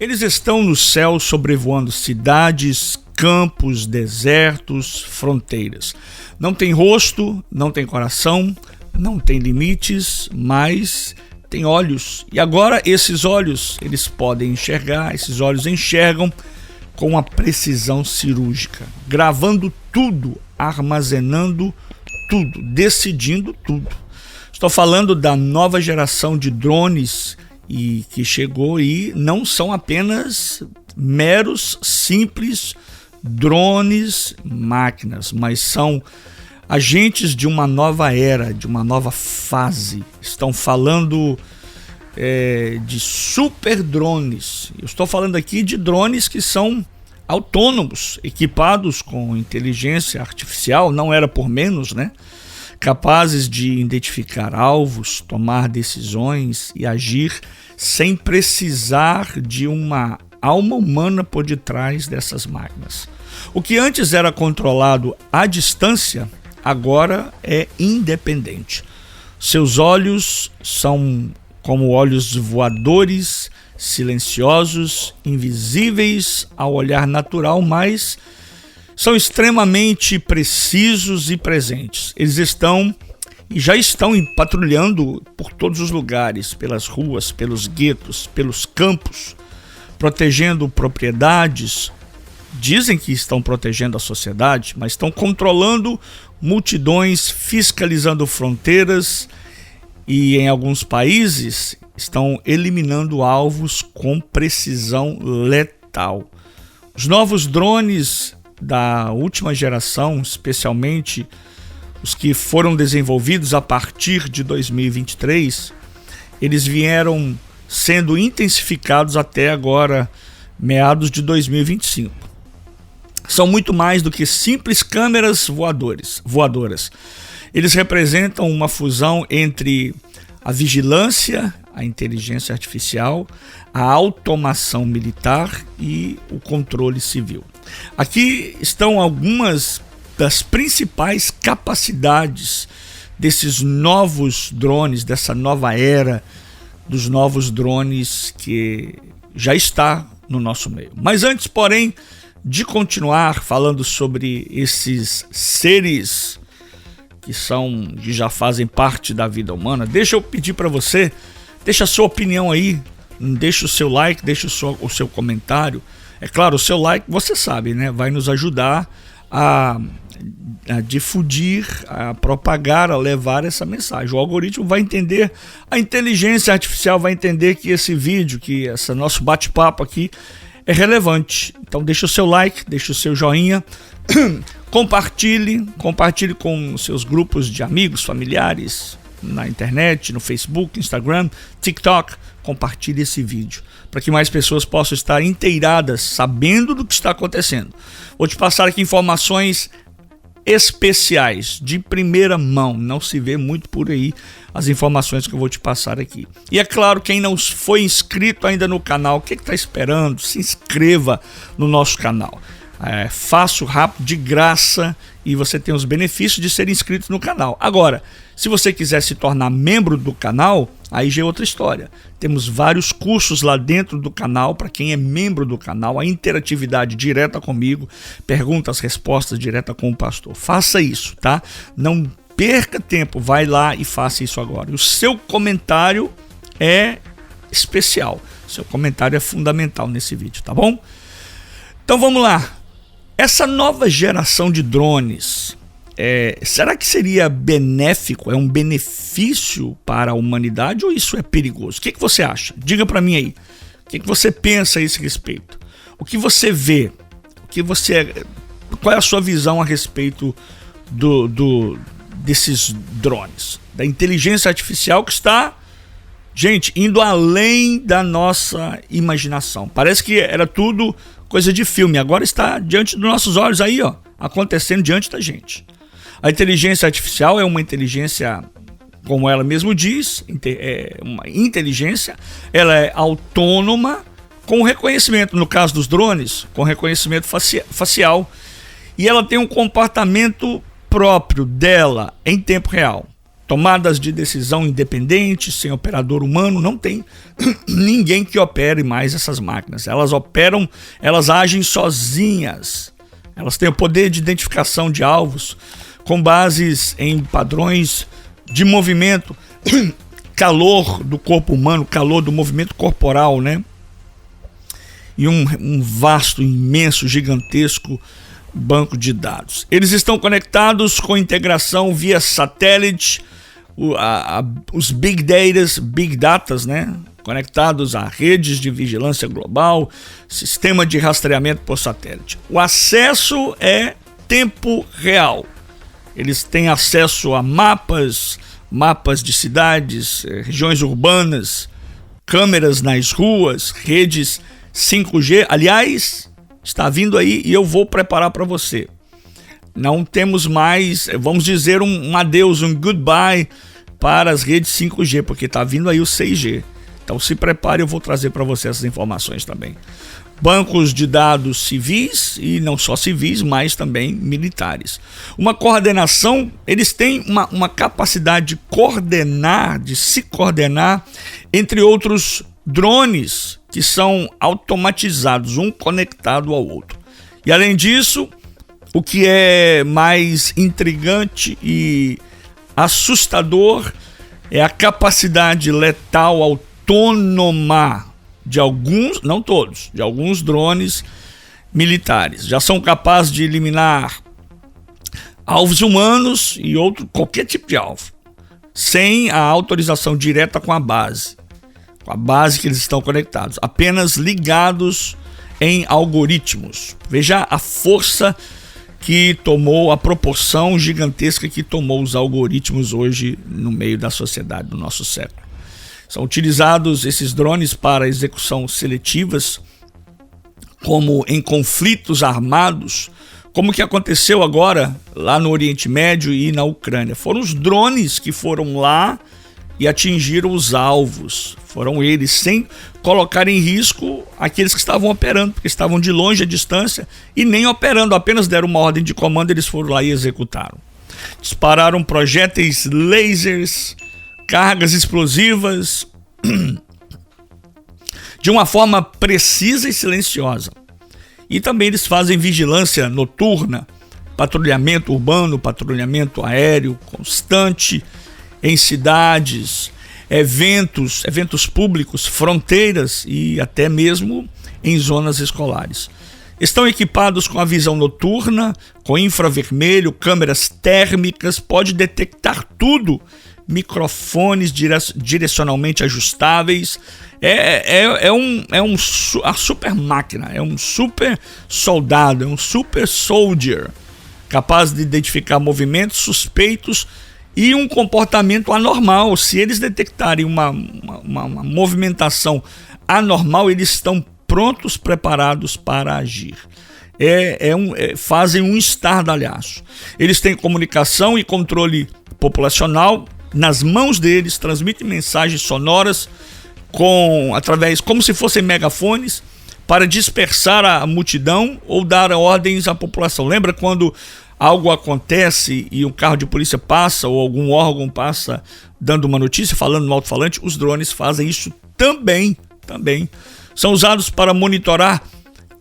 Eles estão no céu sobrevoando cidades, campos, desertos, fronteiras. Não tem rosto, não tem coração, não tem limites, mas tem olhos. E agora esses olhos, eles podem enxergar, esses olhos enxergam com uma precisão cirúrgica, gravando tudo, armazenando tudo, decidindo tudo. Estou falando da nova geração de drones e que chegou e não são apenas meros, simples drones, máquinas, mas são agentes de uma nova era, de uma nova fase. Estão falando de super drones. Eu estou falando aqui de drones que são autônomos, equipados com inteligência artificial, não era por menos, né? Capazes de identificar alvos, tomar decisões e agir sem precisar de uma alma humana por detrás dessas máquinas. O que antes era controlado à distância, agora é independente. Seus olhos são como olhos voadores, silenciosos, invisíveis ao olhar natural, mas são extremamente precisos e presentes. Eles estão e já estão patrulhando por todos os lugares, pelas ruas, pelos guetos, pelos campos, protegendo propriedades. Dizem que estão protegendo a sociedade, mas estão controlando multidões, fiscalizando fronteiras e, em alguns países, estão eliminando alvos com precisão letal. Os novos drones da última geração, especialmente os que foram desenvolvidos a partir de 2023, eles vieram sendo intensificados até agora, meados de 2025. São muito mais do que simples câmeras voadoras. Eles representam uma fusão entre a vigilância, a inteligência artificial, a automação militar e o controle civil. Aqui estão algumas das principais capacidades desses novos drones, dessa nova era dos novos drones que já está no nosso meio. Mas antes, porém, de continuar falando sobre esses seres que já fazem parte da vida humana, deixa eu pedir para você, deixa a sua opinião aí, deixa o seu like, deixa o seu comentário. É claro, o seu like, você sabe, né? Vai nos ajudar a difundir, a propagar, a levar essa mensagem. O algoritmo vai entender, a inteligência artificial vai entender que esse vídeo, que esse nosso bate-papo aqui é relevante. Então deixa o seu like, deixa o seu joinha, compartilhe com seus grupos de amigos, familiares, na internet, no Facebook, Instagram, TikTok. Compartilhe esse vídeo para que mais pessoas possam estar inteiradas, sabendo do que está acontecendo. Vou te passar aqui informações especiais, de primeira mão, não se vê muito por aí as informações que eu vou te passar aqui. E é claro, quem não foi inscrito ainda no canal, o que está esperando? Se inscreva no nosso canal. É fácil, rápido, de graça, e você tem os benefícios de ser inscrito no canal. Agora, se você quiser se tornar membro do canal, aí já é outra história. Temos vários cursos lá dentro do canal para quem é membro do canal, a interatividade direta comigo, perguntas, respostas direta com o pastor. Faça isso, tá? Não perca tempo, vai lá e faça isso agora. O seu comentário é especial, seu comentário é fundamental nesse vídeo, tá bom? Então vamos lá. Essa nova geração de drones, será que seria benéfico, é um benefício para a humanidade ou isso é perigoso? O que você acha? Diga para mim aí. O que você pensa a esse respeito? O que você vê? Qual é a sua visão a respeito desses drones? Da inteligência artificial que está, gente, indo além da nossa imaginação. Parece que era tudo coisa de filme, agora está diante dos nossos olhos aí, ó, acontecendo diante da gente. A inteligência artificial é uma inteligência, como ela mesmo diz, é uma inteligência, ela é autônoma com reconhecimento, no caso dos drones, com reconhecimento facial, e ela tem um comportamento próprio dela em tempo real. tomadas de decisão independentes, sem operador humano, não tem ninguém que opere mais essas máquinas. Elas agem sozinhas. Elas têm o poder de identificação de alvos com bases em padrões de movimento, calor do corpo humano, calor do movimento corporal, né? E um vasto, imenso, gigantesco banco de dados. Eles estão conectados com integração via satélite, os big datas, né? Conectados a redes de vigilância global, sistema de rastreamento por satélite. O acesso é tempo real. Eles têm acesso a mapas de cidades, regiões urbanas, câmeras nas ruas, redes 5G. Aliás, está vindo aí e eu vou preparar para você. Não temos mais, vamos dizer, um adeus, um goodbye para as redes 5G, porque está vindo aí o 6G. Então se prepare, eu vou trazer para você essas informações também. Bancos de dados civis, e não só civis, mas também militares. Uma coordenação, eles têm uma capacidade de coordenar, de se coordenar entre outros drones que são automatizados, um conectado ao outro. E além disso, o que é mais intrigante e assustador é a capacidade letal autônoma de alguns, não todos, de alguns drones militares. Já são capazes de eliminar alvos humanos e qualquer tipo de alvo, sem a autorização direta com a base que eles estão conectados, apenas ligados em algoritmos. Veja a força que tomou, a proporção gigantesca que tomou os algoritmos hoje no meio da sociedade do nosso século. São utilizados esses drones para execução seletivas, como em conflitos armados, como que aconteceu agora lá no Oriente Médio e na Ucrânia. Foram os drones que foram lá e atingiram os alvos. Foram eles, sem colocar em risco aqueles que estavam operando, porque estavam de longe à distância e nem operando, apenas deram uma ordem de comando, eles foram lá e executaram. Dispararam projéteis lasers, cargas explosivas, de uma forma precisa e silenciosa. E também eles fazem vigilância noturna, patrulhamento urbano, patrulhamento aéreo constante em cidades, eventos públicos, fronteiras e até mesmo em zonas escolares. Estão equipados com a visão noturna, com infravermelho, câmeras térmicas, pode detectar tudo, microfones direcionalmente ajustáveis. A super máquina, é um super soldado, é um super soldier, capaz de identificar movimentos suspeitos e um comportamento anormal. Se eles detectarem uma movimentação anormal, eles estão prontos, preparados para agir. Fazem um estardalhaço. Eles têm comunicação e controle populacional nas mãos deles, transmitem mensagens sonoras como se fossem megafones para dispersar a multidão ou dar ordens à população. Lembra quando algo acontece e um carro de polícia passa ou algum órgão passa dando uma notícia, falando no alto-falante? Os drones fazem isso também. São usados para monitorar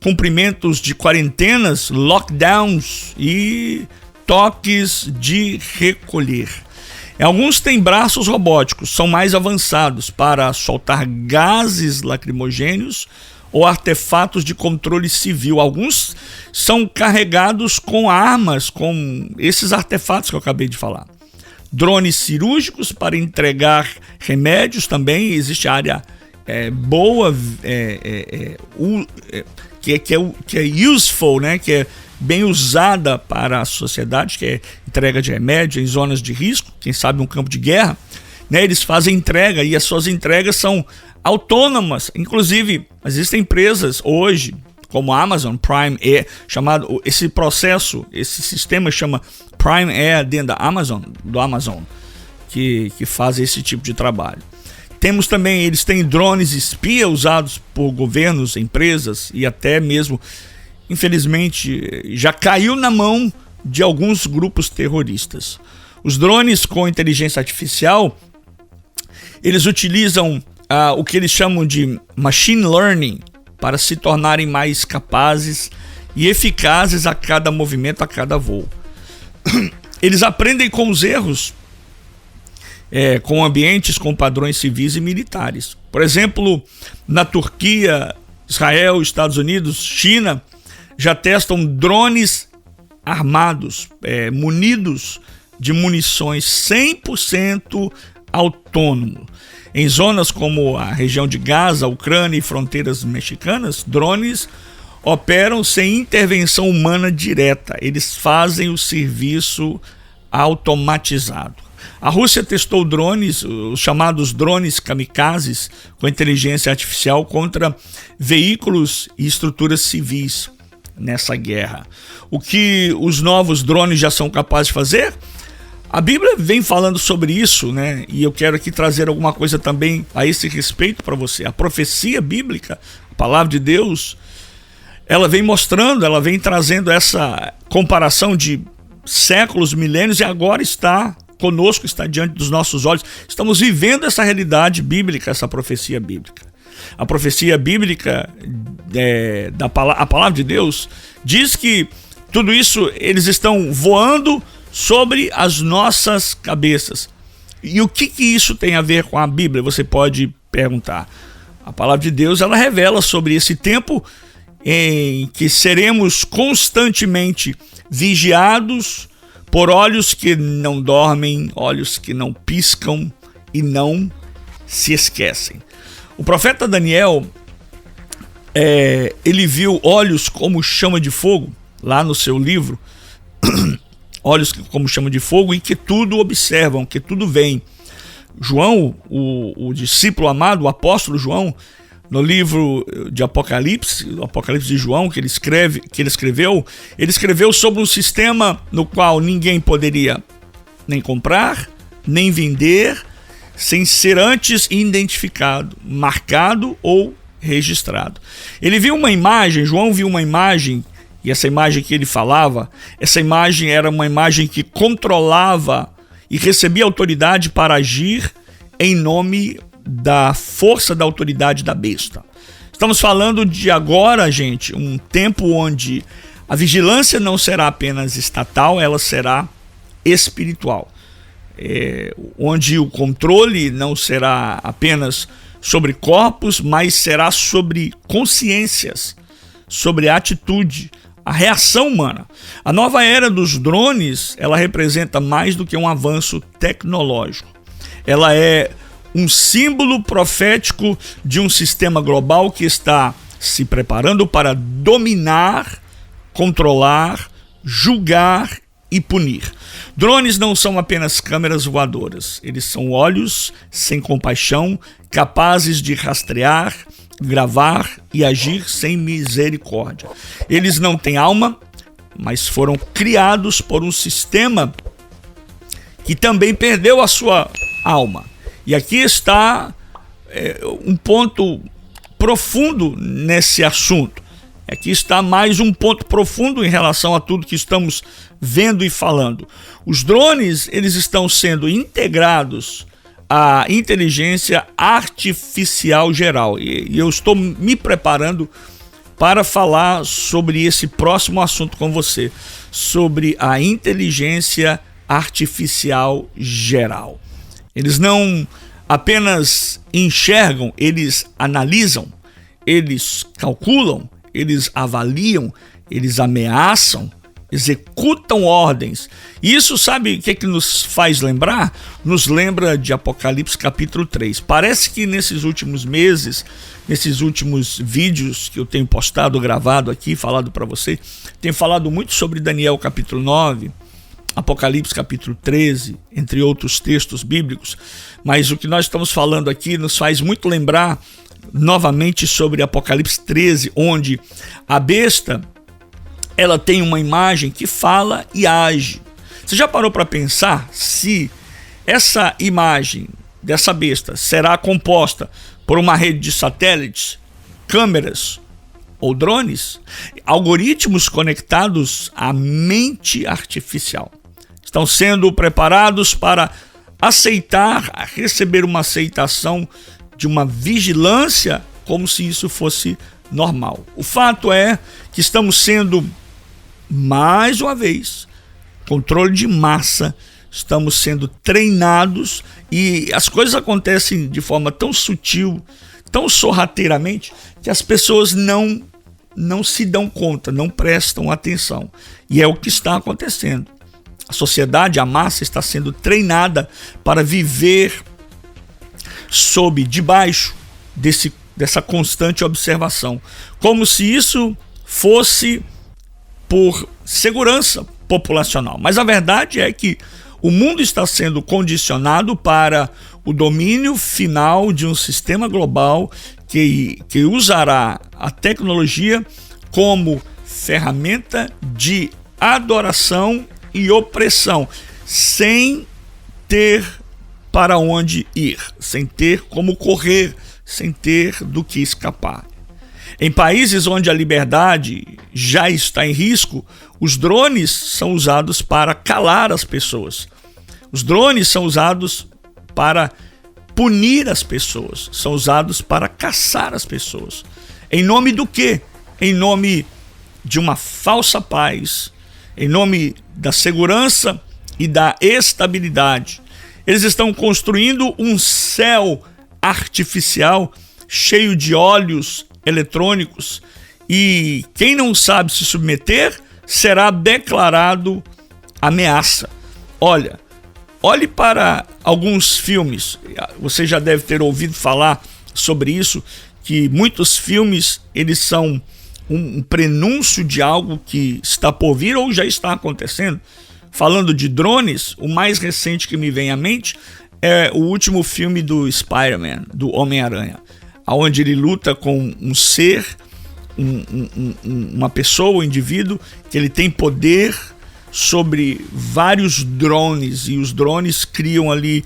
cumprimentos de quarentenas, lockdowns e toques de recolher. Alguns têm braços robóticos, são mais avançados para soltar gases lacrimogêneos ou artefatos de controle civil. Alguns são carregados com armas, com esses artefatos que eu acabei de falar. Drones cirúrgicos para entregar remédios também. Existe área boa, que é useful, né? Que é bem usada para a sociedade, que é entrega de remédio em zonas de risco, quem sabe um campo de guerra, né? Eles fazem entrega e as suas entregas são autônomas. Inclusive, existem empresas hoje, como a Amazon Prime Air, esse sistema chama Prime Air dentro da Amazon, do Amazon, que faz esse tipo de trabalho. Temos também, eles têm drones espia usados por governos, empresas e até mesmo, infelizmente, já caiu na mão de alguns grupos terroristas. Os drones com inteligência artificial, eles utilizam o que eles chamam de machine learning para se tornarem mais capazes e eficazes a cada movimento, a cada voo. Eles aprendem com os erros, com ambientes, com padrões civis e militares. Por exemplo, na Turquia, Israel, Estados Unidos, China, já testam drones armados, munidos de munições 100% autônomo. Em zonas como a região de Gaza, Ucrânia e fronteiras mexicanas, drones operam sem intervenção humana direta. Eles fazem o serviço automatizado. A Rússia testou drones, os chamados drones kamikazes, com inteligência artificial contra veículos e estruturas civis nessa guerra. O que os novos drones já são capazes de fazer? A Bíblia vem falando sobre isso, né? E eu quero aqui trazer alguma coisa também a esse respeito para você. A profecia bíblica, a palavra de Deus, ela vem mostrando, ela vem trazendo essa comparação de séculos, milênios, e agora está conosco, está diante dos nossos olhos. Estamos vivendo essa realidade bíblica, essa profecia bíblica. A profecia bíblica, a palavra de Deus, diz que tudo isso, eles estão voando sobre as nossas cabeças. E o que isso tem a ver com a Bíblia? Você pode perguntar. A palavra de Deus, ela revela sobre esse tempo em que seremos constantemente vigiados por olhos que não dormem, olhos que não piscam e não se esquecem. O profeta Daniel, ele viu olhos como chama de fogo, lá no seu livro, olhos como chama de fogo, e que tudo observam, que tudo veem. João, o discípulo amado, o apóstolo João, no livro de Apocalipse, o Apocalipse de João, que ele escreveu sobre um sistema no qual ninguém poderia nem comprar, nem vender, sem ser antes identificado, marcado ou registrado. Ele viu uma imagem, João viu uma imagem, e essa imagem que ele falava, essa imagem era uma imagem que controlava e recebia autoridade para agir em nome da força da autoridade da besta. Estamos falando de agora, gente, um tempo onde a vigilância não será apenas estatal, ela será espiritual. Onde o controle não será apenas sobre corpos, mas será sobre consciências, sobre a atitude, a reação humana. A nova era dos drones, ela representa mais do que um avanço tecnológico. Ela é um símbolo profético de um sistema global que está se preparando para dominar, controlar, julgar e punir. Drones não são apenas câmeras voadoras, eles são olhos sem compaixão, capazes de rastrear, gravar e agir sem misericórdia. Eles não têm alma, mas foram criados por um sistema que também perdeu a sua alma. E aqui está um ponto profundo nesse assunto. Aqui está mais um ponto profundo em relação a tudo que estamos vendo e falando. Os drones, eles estão sendo integrados à inteligência artificial geral. E eu estou me preparando para falar sobre esse próximo assunto com você, sobre a inteligência artificial geral. Eles não apenas enxergam, eles analisam, eles calculam, eles avaliam, eles ameaçam, executam ordens. E isso, sabe o que nos faz lembrar? Nos lembra de Apocalipse capítulo 3. Parece que nesses últimos meses, nesses últimos vídeos que eu tenho postado, gravado aqui, falado para você, tenho falado muito sobre Daniel capítulo 9, Apocalipse capítulo 13, entre outros textos bíblicos, mas o que nós estamos falando aqui nos faz muito lembrar novamente sobre Apocalipse 13, onde a besta, ela tem uma imagem que fala e age. Você já parou para pensar se essa imagem dessa besta será composta por uma rede de satélites, câmeras ou drones, algoritmos conectados à mente artificial? estão sendo preparados para receber uma aceitação de uma vigilância como se isso fosse normal. O fato é que estamos sendo, mais uma vez, controle de massa, estamos sendo treinados e as coisas acontecem de forma tão sutil, tão sorrateiramente, que as pessoas não se dão conta, não prestam atenção. E é o que está acontecendo. A sociedade, a massa, está sendo treinada para viver debaixo dessa constante observação, como se isso fosse por segurança populacional. Mas a verdade é que o mundo está sendo condicionado para o domínio final de um sistema global que usará a tecnologia como ferramenta de adoração e opressão, sem ter para onde ir, sem ter como correr, sem ter do que escapar. Em países onde a liberdade já está em risco, os drones são usados para calar as pessoas. Os drones são usados para punir as pessoas, são usados para caçar as pessoas. Em nome do quê? Em nome de uma falsa paz, em nome da segurança e da estabilidade. Eles estão construindo um céu artificial cheio de olhos eletrônicos e quem não sabe se submeter será declarado ameaça. Olhe para alguns filmes, você já deve ter ouvido falar sobre isso, que muitos filmes eles são um prenúncio de algo que está por vir ou já está acontecendo. Falando de drones, o mais recente que me vem à mente é o último filme do Spider-Man, do Homem-Aranha, onde ele luta com um ser, uma pessoa, um indivíduo, que ele tem poder sobre vários drones, e os drones criam ali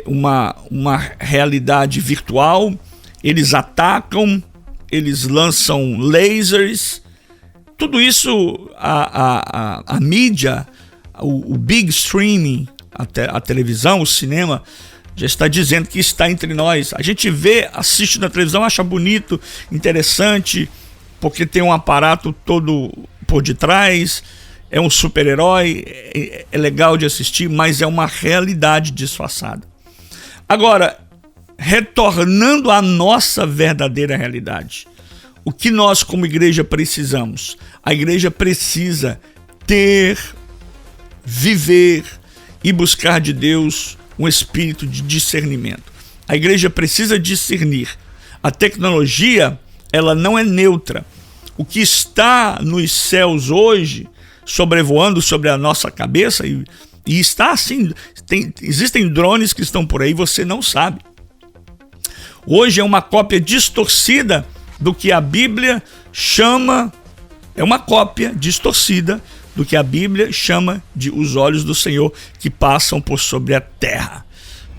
uma realidade virtual, eles atacam, eles lançam lasers, tudo isso a mídia, o big streaming, a televisão, o cinema, já está dizendo que está entre nós. A gente assiste na televisão, acha bonito, interessante, porque tem um aparato todo por detrás, é um super-herói, é legal de assistir, mas é uma realidade disfarçada. Agora, retornando à nossa verdadeira realidade, o que nós como igreja precisamos? A igreja precisa viver e buscar de Deus um espírito de discernimento. A igreja precisa discernir. A tecnologia, ela não é neutra. O que está nos céus hoje, sobrevoando sobre a nossa cabeça, e está assim, existem drones que estão por aí, você não sabe. Hoje é uma cópia distorcida do que a Bíblia chama, é uma cópia distorcida do que a Bíblia chama de os olhos do Senhor que passam por sobre a terra.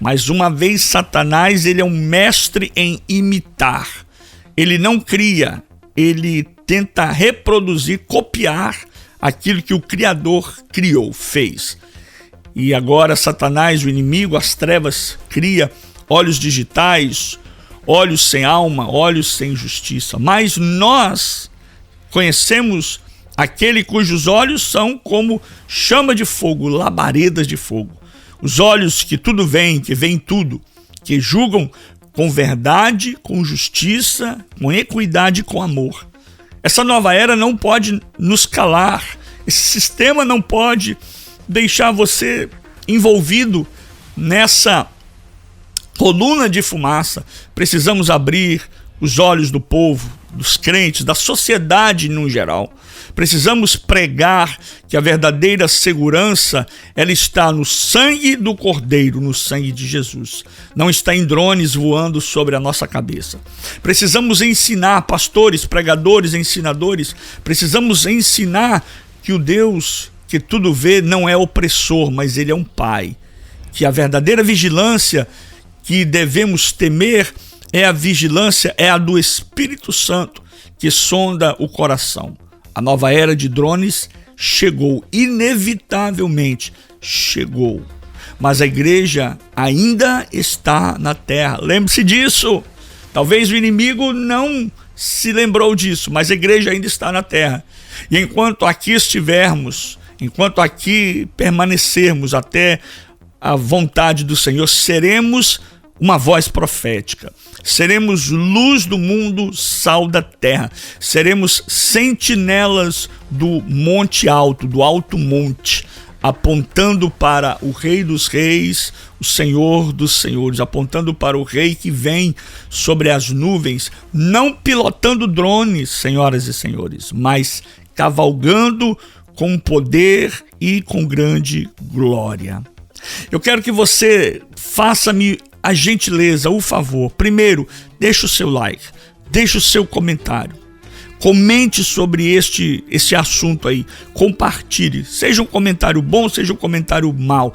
Mas uma vez Satanás, ele é um mestre em imitar. Ele não cria, ele tenta reproduzir, copiar aquilo que o Criador criou, fez. E agora Satanás, o inimigo, as trevas, cria olhos digitais, olhos sem alma, olhos sem justiça. Mas nós conhecemos aquele cujos olhos são como chama de fogo, labaredas de fogo. Os olhos que tudo veem, que veem tudo, que julgam com verdade, com justiça, com equidade e com amor. Essa nova era não pode nos calar. Esse sistema não pode deixar você envolvido nessa coluna de fumaça. Precisamos abrir os olhos do povo, dos crentes, da sociedade no geral. Precisamos pregar que a verdadeira segurança, ela está no sangue do Cordeiro, no sangue de Jesus. Não está em drones voando sobre a nossa cabeça. Precisamos ensinar, pastores, pregadores, ensinadores, precisamos ensinar que o Deus que tudo vê não é opressor, mas ele é um pai. Que a verdadeira vigilância que devemos temer é a vigilância, é a do Espírito Santo, que sonda o coração. A nova era de drones chegou, inevitavelmente chegou. Mas a igreja ainda está na terra. Lembre-se disso. Talvez o inimigo não se lembrou disso, mas a igreja ainda está na terra. E enquanto aqui estivermos, enquanto aqui permanecermos até a vontade do Senhor, seremos uma voz profética. Seremos luz do mundo, sal da terra. Seremos sentinelas do monte alto, do alto monte, apontando para o Rei dos Reis, o Senhor dos Senhores, apontando para o Rei que vem sobre as nuvens, não pilotando drones, senhoras e senhores, mas cavalgando com poder e com grande glória. Eu quero que você faça-me a gentileza, o favor. Primeiro, deixe o seu like, deixe o seu comentário. Comente sobre este assunto aí, compartilhe, seja um comentário bom, seja um comentário mau,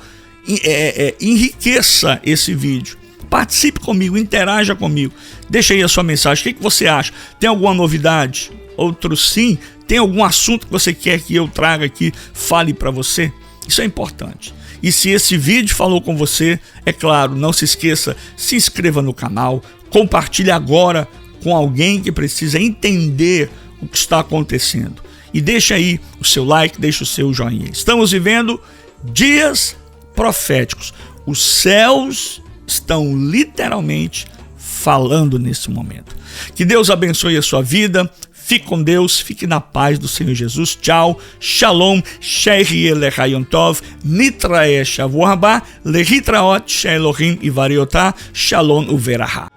enriqueça esse vídeo, participe comigo, interaja comigo, deixa aí a sua mensagem, o que você acha? Tem alguma novidade? Outro sim? Tem algum assunto que você quer que eu traga aqui, fale para você? Isso é importante. E se esse vídeo falou com você, é claro, não se esqueça, se inscreva no canal, compartilhe agora com alguém que precisa entender o que está acontecendo. E deixa aí o seu like, deixa o seu joinha. Estamos vivendo dias proféticos. Os céus estão literalmente falando nesse momento. Que Deus abençoe a sua vida. Fique com Deus, fique na paz do Senhor Jesus. Tchau, shalom, she'riye lechayom tov, nitrae shavua haba, lehitraot she'elohim ivariotah, shalom uveraha.